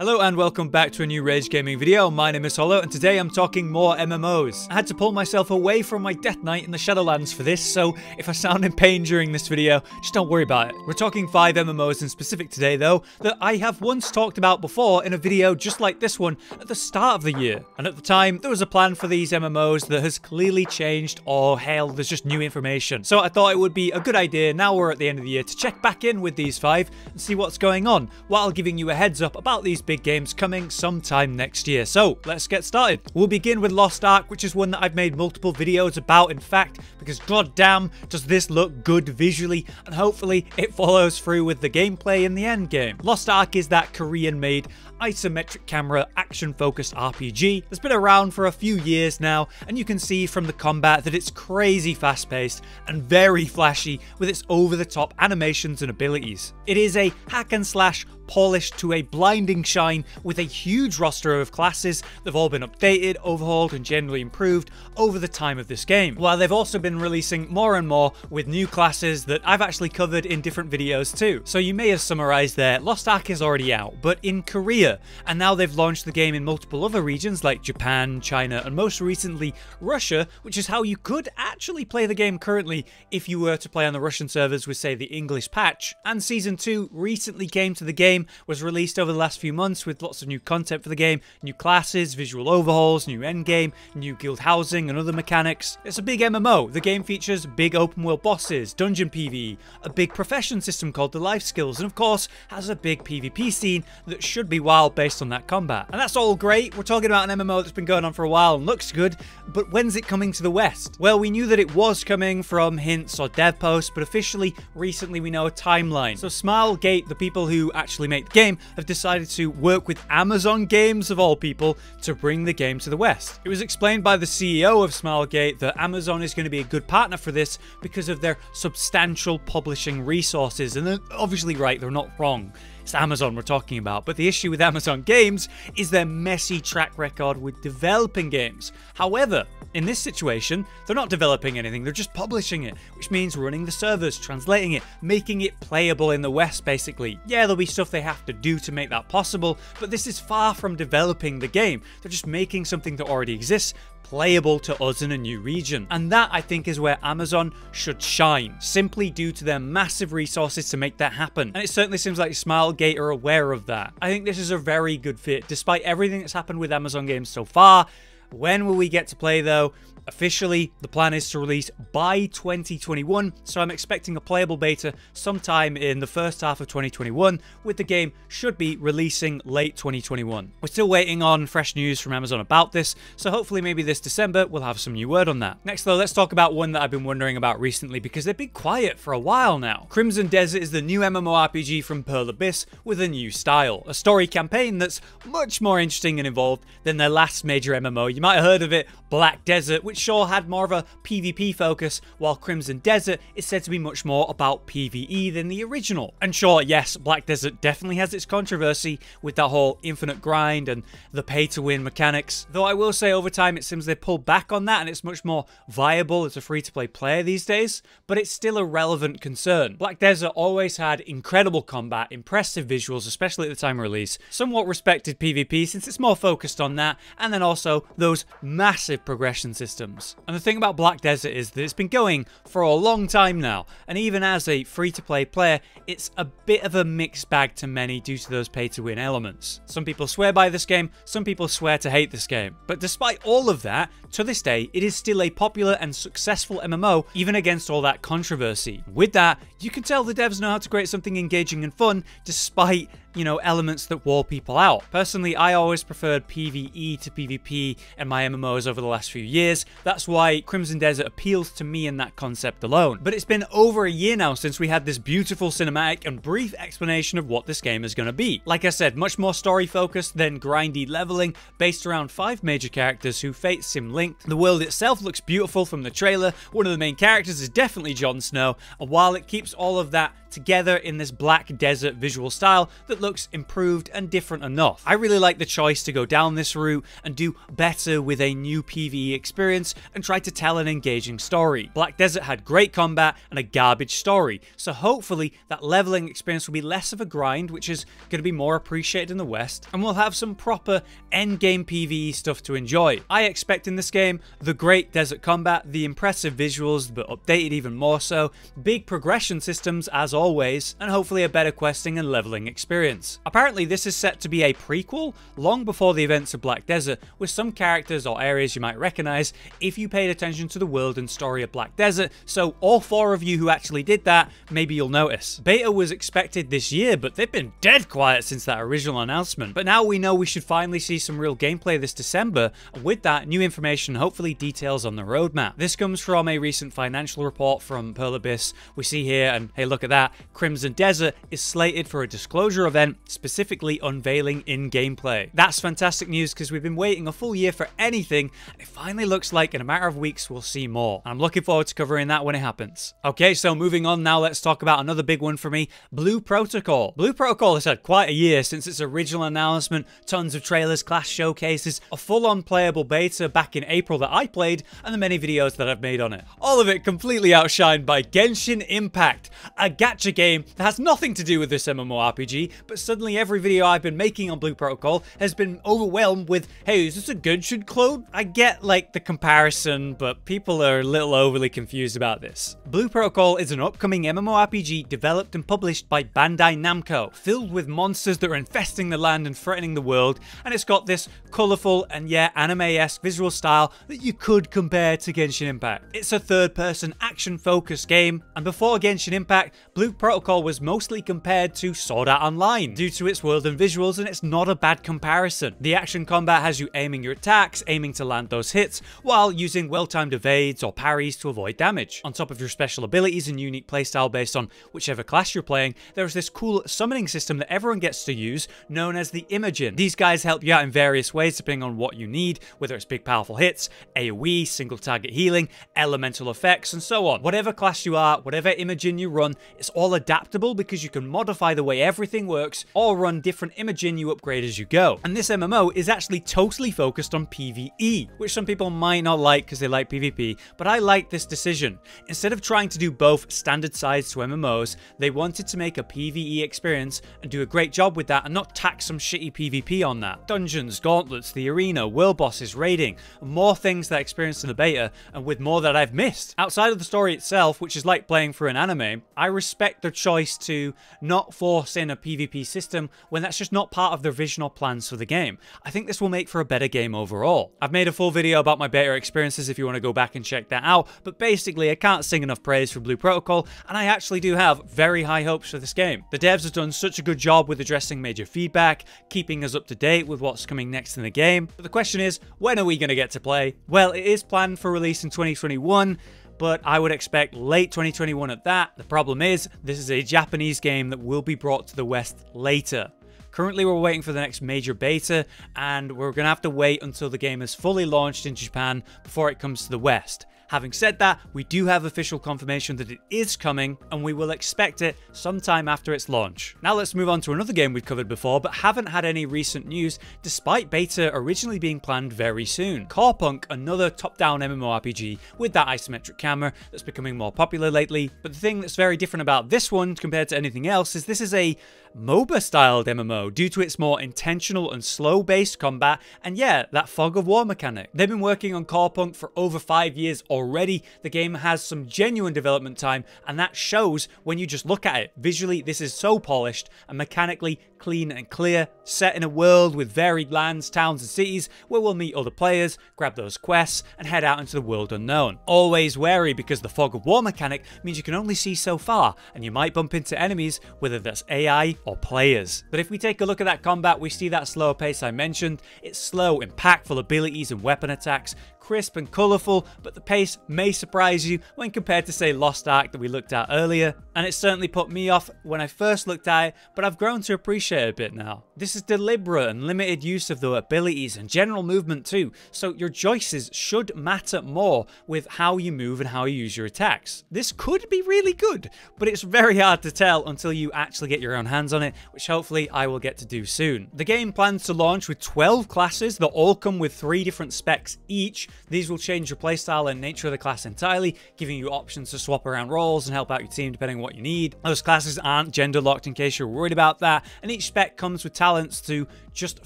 Hello and welcome back to a new Rage Gaming video. My name is Hollow and today I'm talking more MMOs. I had to pull myself away from my Death Knight in the Shadowlands for this, so if I sound in pain during this video, just don't worry about it. We're talking 5 MMOs in specific today though, that I have once talked about before in a video just like this one at the start of the year. And at the time, there was a plan for these MMOs that has clearly changed, or hell, there's just new information. So I thought it would be a good idea, now we're at the end of the year, to check back in with these 5 and see what's going on, while giving you a heads up about these big games coming sometime next year. So let's get started. We'll begin with Lost Ark, which is one that I've made multiple videos about, in fact, because goddamn does this look good visually, and hopefully it follows through with the gameplay in the end game. Lost Ark is that Korean-made isometric camera action-focused RPG that's been around for a few years now, and you can see from the combat that it's crazy fast-paced and very flashy with its over-the-top animations and abilities. It is a hack and slash polished to a blinding shine with a huge roster of classes that have all been updated, overhauled and generally improved over the time of this game, while they've also been releasing more and more with new classes that I've actually covered in different videos too. So you may have summarized there, Lost Ark is already out, but in Korea, and now they've launched the game in multiple other regions like Japan, China and most recently Russia, which is how you could actually play the game currently if you were to play on the Russian servers with, say, the English patch. And Season 2 recently came to the game, was released over the last few months with lots of new content for the game, new classes, visual overhauls, new endgame, new guild housing and other mechanics. It's a big MMO. The game features big open world bosses, dungeon PvE, a big profession system called the life skills, and of course has a big PvP scene that should be wild based on that combat. And that's all great. We're talking about an MMO that's been going on for a while and looks good, but when's it coming to the West? Well, we knew that it was coming from hints or dev posts, but officially recently we know a timeline. So Smilegate, the people who actually make the game, have decided to work with Amazon Games of all people to bring the game to the West. It was explained by the CEO of Smilegate that Amazon is going to be a good partner for this because of their substantial publishing resources, and they're obviously right, they're not wrong. It's Amazon we're talking about, but the issue with Amazon Games is their messy track record with developing games. However, in this situation, they're not developing anything, they're just publishing it, which means running the servers, translating it, making it playable in the West, basically. Yeah, there'll be stuff they have to do to make that possible, but this is far from developing the game. They're just making something that already exists playable to us in a new region. And that, I think, is where Amazon should shine, simply due to their massive resources to make that happen. And it certainly seems like Smilegate are aware of that. I think this is a very good fit, despite everything that's happened with Amazon Games so far. When will we get to play though? Officially, the plan is to release by 2021, so I'm expecting a playable beta sometime in the first half of 2021, with the game should be releasing late 2021. We're still waiting on fresh news from Amazon about this, so hopefully maybe this December we'll have some new word on that. Next though, let's talk about one that I've been wondering about recently because they've been quiet for a while now. Crimson Desert is the new MMORPG from Pearl Abyss with a new style, a story campaign that's much more interesting and involved than their last major MMO. You might have heard of it, Black Desert, which sure had more of a PvP focus, while Crimson Desert is said to be much more about PvE than the original. And sure, yes, Black Desert definitely has its controversy with that whole infinite grind and the pay-to-win mechanics, though I will say over time it seems they pulled back on that and it's much more viable as a free-to-play player these days, but it's still a relevant concern. Black Desert always had incredible combat, impressive visuals, especially at the time of release, somewhat respected PvP since it's more focused on that, and then also those massive progression systems. And the thing about Black Desert is that it's been going for a long time now, and even as a free-to-play player, it's a bit of a mixed bag to many due to those pay-to-win elements. Some people swear by this game, some people swear to hate this game. But despite all of that, to this day, it is still a popular and successful MMO, even against all that controversy. With that, you can tell the devs know how to create something engaging and fun, despite, you know, elements that wall people out. Personally, I always preferred PvE to PvP in my MMOs over the last few years. That's why Crimson Desert appeals to me in that concept alone. But it's been over a year now since we had this beautiful cinematic and brief explanation of what this game is going to be. Like I said, much more story focused than grindy leveling, based around 5 major characters who fate sim linked. The world itself looks beautiful from the trailer. One of the main characters is definitely Jon Snow, and while it keeps all of that together in this black desert visual style that looks improved and different enough. I really like the choice to go down this route and do better with a new PvE experience and try to tell an engaging story. Black Desert had great combat and a garbage story, so hopefully that leveling experience will be less of a grind, which is going to be more appreciated in the West, and we'll have some proper endgame PvE stuff to enjoy. I expect in this game the great desert combat, the impressive visuals but updated even more so, big progression systems as always, and hopefully a better questing and leveling experience. Apparently this is set to be a prequel long before the events of Black Desert, with some characters or areas you might recognize if you paid attention to the world and story of Black Desert, so all 4 of you who actually did that, maybe you'll notice. Beta was expected this year, but they've been dead quiet since that original announcement. But now we know we should finally see some real gameplay this December, and with that, new information, hopefully details on the roadmap. This comes from a recent financial report from Pearl Abyss. We see here, and hey, look at that, Crimson Desert is slated for a disclosure event, specifically unveiling in gameplay. That's fantastic news because we've been waiting a full year for anything, and it finally looks like in a matter of weeks we'll see more. And I'm looking forward to covering that when it happens. Okay, so moving on now, let's talk about another big one for me, Blue Protocol. Blue Protocol has had quite a year since its original announcement, tons of trailers, class showcases, a full-on playable beta back in April that I played, and the many videos that I've made on it. All of it completely outshined by Genshin Impact, a gacha game that has nothing to do with this MMORPG, but suddenly every video I've been making on Blue Protocol has been overwhelmed with, hey, is this a Genshin clone? I get like the comparison, but people are a little overly confused about this. Blue Protocol is an upcoming MMORPG developed and published by Bandai Namco, filled with monsters that are infesting the land and threatening the world, and it's got this colourful and yeah, anime-esque visual style that you could compare to Genshin Impact. It's a third-person action-focused game, and before Genshin Impact, Blue Protocol was mostly compared to Sword Art Online due to its world and visuals, and it's not a bad comparison. The action combat has you aiming your attacks, aiming to land those hits, while using well-timed evades or parries to avoid damage. On top of your special abilities and unique playstyle based on whichever class you're playing, there's this cool summoning system that everyone gets to use, known as the Imogen. These guys help you out in various ways depending on what you need, whether it's big powerful hits, AoE, single target healing, elemental effects, and so on. Whatever class you are, whatever Imogen you run, it's all adaptable because you can modify the way everything works or run different Imogen you upgrade as you go. And this MMO is actually totally focused on PvE, which some people might not like because they like PvP, but I like this decision. Instead of trying to do both standard sides to MMOs, they wanted to make a PvE experience and do a great job with that and not tack some shitty PvP on that. Dungeons, gauntlets, the arena, world bosses, raiding, more things that I experienced in the beta, and with more that I've missed. Outside of the story itself, which is like playing through an anime, I respect their choice to not force in a PvP system when that's just not part of their vision or plans for the game. I think this will make for a better game overall. I've made a full video about my beta experiences if you want to go back and check that out, but basically I can't sing enough praise for Blue Protocol, and I actually do have very high hopes for this game. The devs have done such a good job with addressing major feedback, keeping us up to date with what's coming next in the game, but the question is, when are we going to get to play? Well, it is planned for release in 2021, but I would expect late 2021 at that. The problem is, this is a Japanese game that will be brought to the West later. Currently, we're waiting for the next major beta, and we're going to have to wait until the game is fully launched in Japan before it comes to the West. Having said that, we do have official confirmation that it is coming, and we will expect it sometime after its launch. Now let's move on to another game we've covered before, but haven't had any recent news, despite beta originally being planned very soon. COREPUNK, another top-down MMORPG with that isometric camera that's becoming more popular lately. But the thing that's very different about this one compared to anything else is this is a MOBA-styled MMO due to its more intentional and slow-based combat, and yeah, that fog of war mechanic. They've been working on COREPUNK for over 5 years already. The game has some genuine development time, and that shows when you just look at it. Visually, this is so polished, and mechanically clean and clear, set in a world with varied lands, towns, and cities where we'll meet other players, grab those quests, and head out into the world unknown. Always wary because the fog of war mechanic means you can only see so far, and you might bump into enemies, whether that's AI or players. But if we take a look at that combat, we see that slower pace I mentioned. It's slow, impactful abilities and weapon attacks, crisp and colourful, but the pace may surprise you when compared to, say, Lost Ark that we looked at earlier, and it certainly put me off when I first looked at it, but I've grown to appreciate it a bit now. This is deliberate and limited use of the abilities and general movement too, so your choices should matter more with how you move and how you use your attacks. This could be really good, but it's very hard to tell until you actually get your own hands on it, which hopefully I will get to do soon. The game plans to launch with 12 classes that all come with 3 different specs each. These will change your playstyle and nature of the class entirely, giving you options to swap around roles and help out your team depending on what you need. Those classes aren't gender locked in case you're worried about that, and each spec comes with talents to just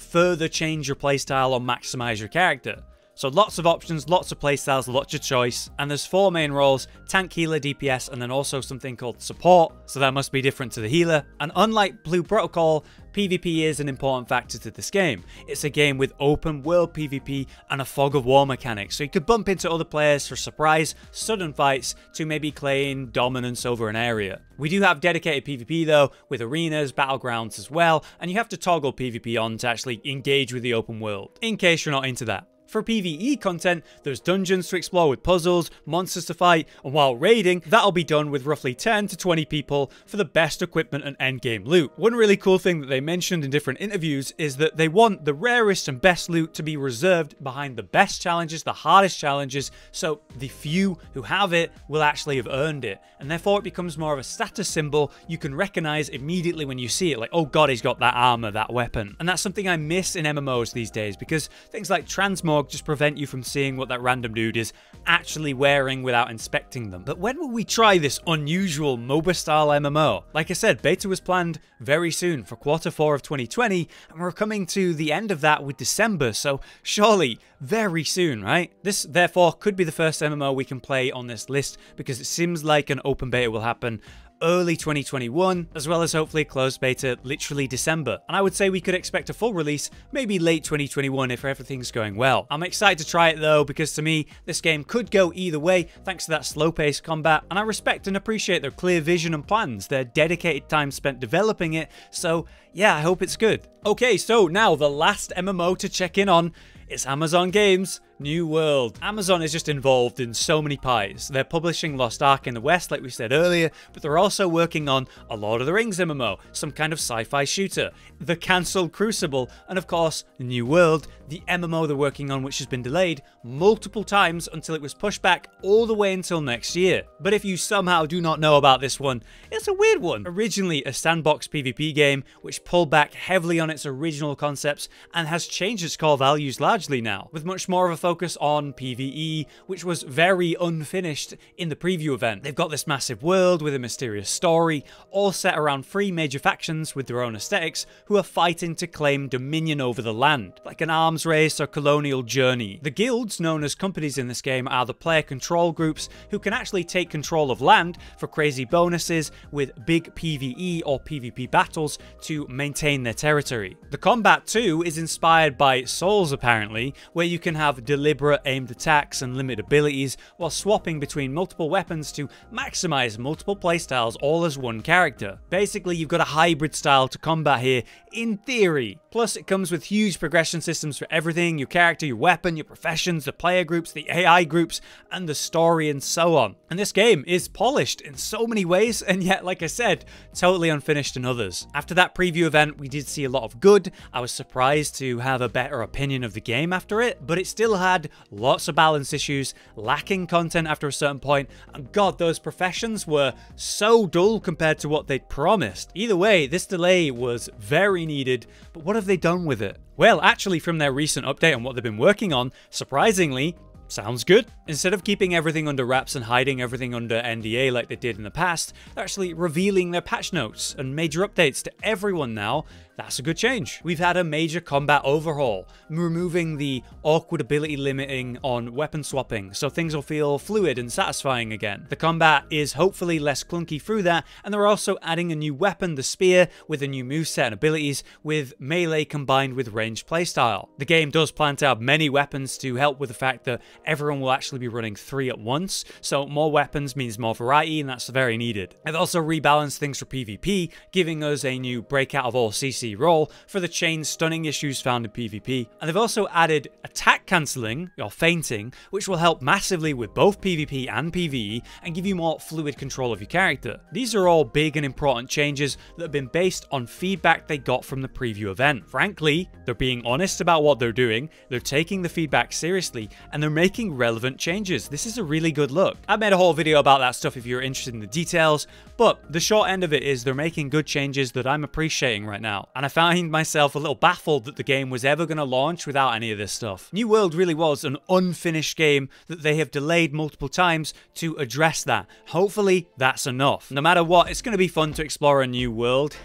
further change your playstyle or maximize your character. So lots of options, lots of playstyles, lots of choice, and there's 4 main roles: tank, healer, DPS, and then also something called support, so that must be different to the healer. And unlike Blue Protocol, PvP is an important factor to this game. It's a game with open world PvP and a fog of war mechanic, so you could bump into other players for surprise, sudden fights to maybe claim dominance over an area. We do have dedicated PvP though, with arenas, battlegrounds as well, and you have to toggle PvP on to actually engage with the open world, in case you're not into that. For PvE content, there's dungeons to explore with puzzles, monsters to fight, and while raiding, that'll be done with roughly 10 to 20 people for the best equipment and endgame loot. One really cool thing that they mentioned in different interviews is that they want the rarest and best loot to be reserved behind the best challenges, the hardest challenges, so the few who have it will actually have earned it, and therefore it becomes more of a status symbol you can recognize immediately when you see it, like, oh god, he's got that armor, that weapon. And that's something I miss in MMOs these days, because things like transmog just prevent you from seeing what that random dude is actually wearing without inspecting them. But when will we try this unusual MOBA style MMO? Like I said, beta was planned very soon for Q4 of 2020, and we're coming to the end of that with December, so surely very soon, right? This therefore could be the first MMO we can play on this list, because it seems like an open beta will happen early 2021, as well as hopefully closed beta literally December. And I would say we could expect a full release maybe late 2021 if everything's going well. I'm excited to try it though, because to me, this game could go either way thanks to that slow-paced combat, and I respect and appreciate their clear vision and plans, their dedicated time spent developing it, so yeah, I hope it's good. Okay, so now the last MMO to check in on. It's Amazon Games' New World. Amazon is just involved in so many pies. They're publishing Lost Ark in the West, like we said earlier, but they're also working on a Lord of the Rings MMO, some kind of sci-fi shooter, the cancelled Crucible, and of course, New World, the MMO they're working on, which has been delayed multiple times until it was pushed back all the way until next year. But if you somehow do not know about this one, it's a weird one. Originally a sandbox PvP game, which pulled back heavily on its original concepts and has changed its core values largely now, with much more of a focus on PvE, which was very unfinished in the preview event. They've got this massive world with a mysterious story, all set around 3 major factions with their own aesthetics, who are fighting to claim dominion over the land, like an arms race or colonial journey. The guilds, known as companies in this game, are the player control groups who can actually take control of land for crazy bonuses with big PvE or PvP battles to maintain their territory. The combat too is inspired by Souls apparently, where you can have deliberate aimed attacks and limit abilities while swapping between multiple weapons to maximize multiple playstyles all as one character. Basically, you've got a hybrid style to combat here, in theory. Plus, it comes with huge progression systems for everything: your character, your weapon, your professions, the player groups, the AI groups, and the story, and so on. And this game is polished in so many ways, and yet, like I said, totally unfinished in others. After that preview event, we did see a lot of good. I was surprised to have a better opinion of the game after it, but it still had lots of balance issues, lacking content after a certain point, and god, those professions were so dull compared to what they'd promised. Either way, this delay was very needed, but what have they done with it? Well, actually, from their recent update on what they've been working on, surprisingly, sounds good. Instead of keeping everything under wraps and hiding everything under NDA like they did in the past, they're actually revealing their patch notes and major updates to everyone now. That's a good change. We've had a major combat overhaul, removing the awkward ability limiting on weapon swapping, so things will feel fluid and satisfying again. The combat is hopefully less clunky through that, and they're also adding a new weapon, the spear, with a new moveset and abilities, with melee combined with ranged playstyle. The game does plan to have many weapons to help with the fact that everyone will actually be running 3 at once, so more weapons means more variety, and that's very needed. They've also rebalanced things for PvP, giving us a new breakout of all CC role for the chain stunning issues found in PvP, and they've also added attack attack cancelling, or fainting, which will help massively with both PvP and PvE and give you more fluid control of your character. These are all big and important changes that have been based on feedback they got from the preview event. Frankly, they're being honest about what they're doing, they're taking the feedback seriously, and they're making relevant changes. This is a really good look. I made a whole video about that stuff if you're interested in the details, but the short end of it is they're making good changes that I'm appreciating right now. And I find myself a little baffled that the game was ever going to launch without any of this stuff. New World really was an unfinished game that they have delayed multiple times to address that. Hopefully that's enough. No matter what, it's going to be fun to explore a new world.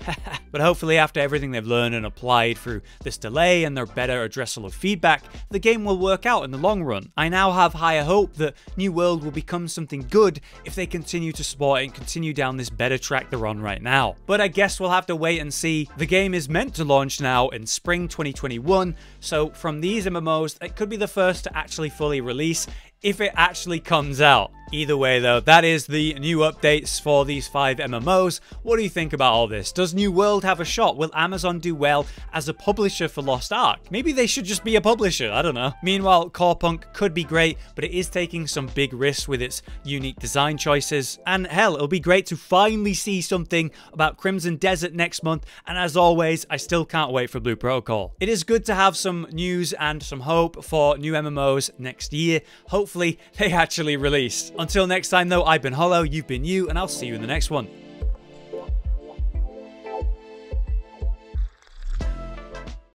But hopefully after everything they've learned and applied through this delay and their better addressal of feedback, the game will work out in the long run. I now have higher hope that New World will become something good if they continue to support it and continue down this better track they're on right now. But I guess we'll have to wait and see. The game is meant to launch now in spring 2021, so from these MMOs, it could be the first to actually fully release if it actually comes out. Either way though, that is the new updates for these 5 MMOs. What do you think about all this? Does New World have a shot? Will Amazon do well as a publisher for Lost Ark? Maybe they should just be a publisher, I don't know. Meanwhile, COREPUNK could be great, but it is taking some big risks with its unique design choices. And hell, it'll be great to finally see something about Crimson Desert next month, and as always, I still can't wait for Blue Protocol. It is good to have some news and some hope for new MMOs next year. Hopefully, they actually release. Until next time though, I've been Hollow, you've been you, and I'll see you in the next one.